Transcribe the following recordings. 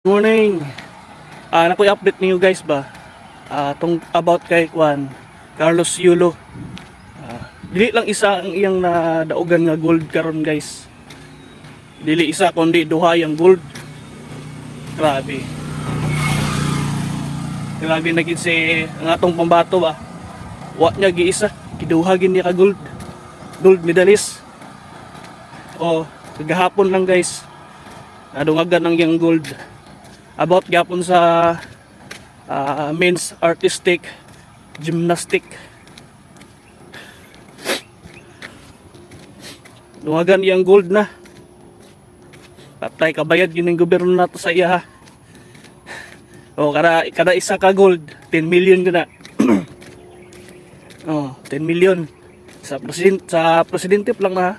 Morning. Nakoy update niyo guys ba? Tong about kay Juan Carlos Yulo. Dili lang isa ang iyang nadaugan nga gold karon guys. Dili isa kundi duha yang gold. Grabe. Grabe na gid si ang atong pambato ba. Wa niya giisa, giduha gid niya ka gold. Gold medalist. Kagahapon lang guys. Nadungagan ang iyang gold. About gapon sa men's artistic gymnastic. Dungagan iyang gold na. Patay kabayad yun ng gobyerno nato sa iya ha. Kada isa ka gold 10 million guna. 10 million sa presidente pa lang na.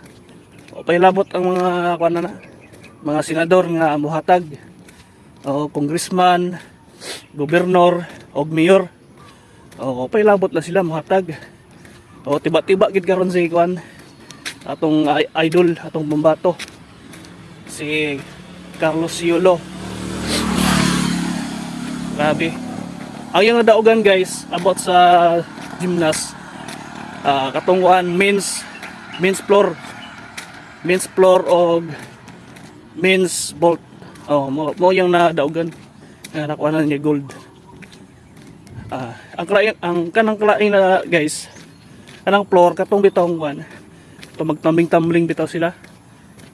Pailabot ang mga kuan na mga senador nga muhatag. Congressman, gobernador, og mayor. Pailabot lang sila muhatag. Tiba-tiba gid karon si kuan atong idol, atong pambato si Carlos Yulo. Grabe. Ang yung nadaugan guys about sa gymnast, katong kuan men's floor og men's vault. Mo yung nadaugan na nakuha na niya gold. Ang kanang kalaing na guys, kanang floor katong bitong kuan. Magtambling-tambling bitaw sila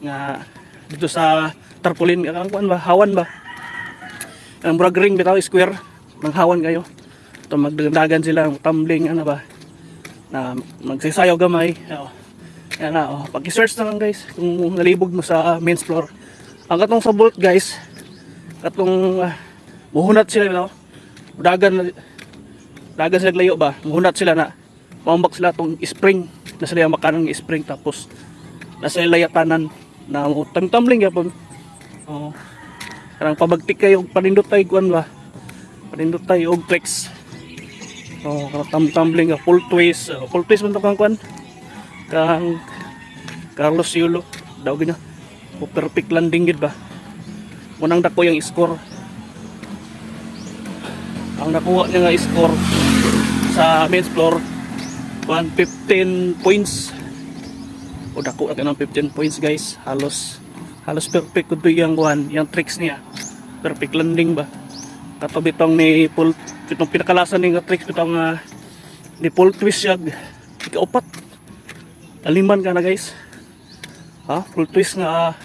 nga dito sa tarpaulin kanang kuan ba, hawan ba. Ang murag ring bitaw square, nang hawan kayo. Magdagan sila, tumbling ano ba. Na magsasayaw gamay. Yan na, pag-search na lang guys kung nalibog mo sa men's floor. Ang katong sa vault guys, katong muhunat sila no. Dagan sila layo ba? Muhunat sila na. Maumbak sila tong spring, na sila makanang spring tapos nasa layatanan na tumbling gyapon. Karang pabagtik kayo panindot tay kuan ba? Panindot tay og tricks. Tumbling full twist man to kang kuan. Kang Carlos Yulo daw ganyan. Perfect landing gid ba. Munang dako yung score. Ang nakuha niya nga score sa men's floor 15 points. Dako na ng 15 points guys. Halos perfect kudo yung kuan, yung tricks niya. Perfect landing ba. Kato bitong ni full itong pinakalasan ni nga tricks bitong ni full twist siya. Ikaupat. Aliman ka na guys. Full twist nga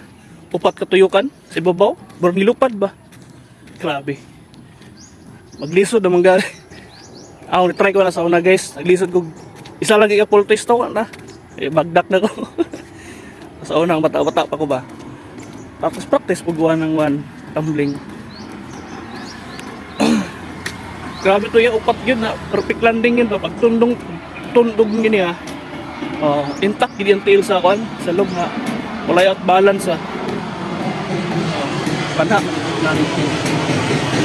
upat katuyukan sa ibabaw, burang nilupad ba. Grabe. Maglisod naman gali. Try ko na sa una guys. Naglisod ko isa lagi ka full twist to na. Bagdak na ko. Sa una bata-bata pa ko ba. Tapos practice paggawa ng tumbling. Grabe to yung upat yun na perfect landing yun ba. Pag tundong gini intact gini yung tail sa kuan sa loob nga wala out balance panha nan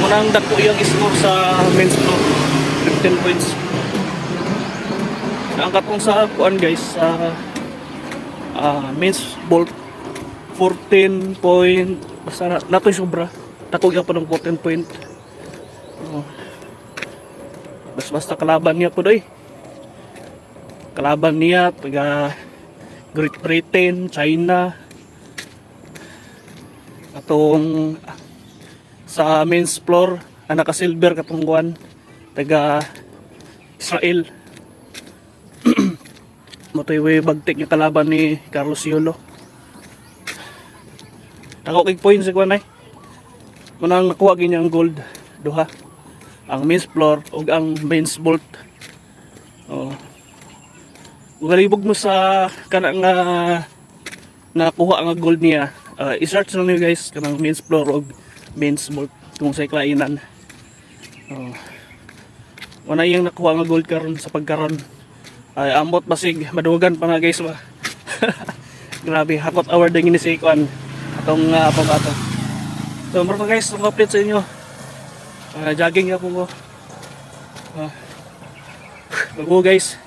munang dako yung score sa men's floor 15 points. Ang katong sa kuan guys sa men's vault 14 point basta natoy sobra dako gyapon ng 14 point. Basta kalaban niya po doy. Kalaban niya taga Great Britain, China. Atong sa men's floor naka-silver katong kuan taga Israel. Motoy way bagtik yung kalaban ni Carlos Yulo. Tako kay points sa kuan ay. Munang nakuha gyud ang gold duha. Ang men's floor ug ang men's vault. Galibog mo sa kanang nakuha ang gold niya. I-search lang niyo guys kanang men's floor o men's vault kung sa klainan. Wala yung nakuha ang gold karon sa pagkaron. Ambot basig madugan pa na guys ba. Grabe, hakot award din ni si kuan atong pambato. So mga guys, itong update sa inyo. Jogging ako ko. Bago guys.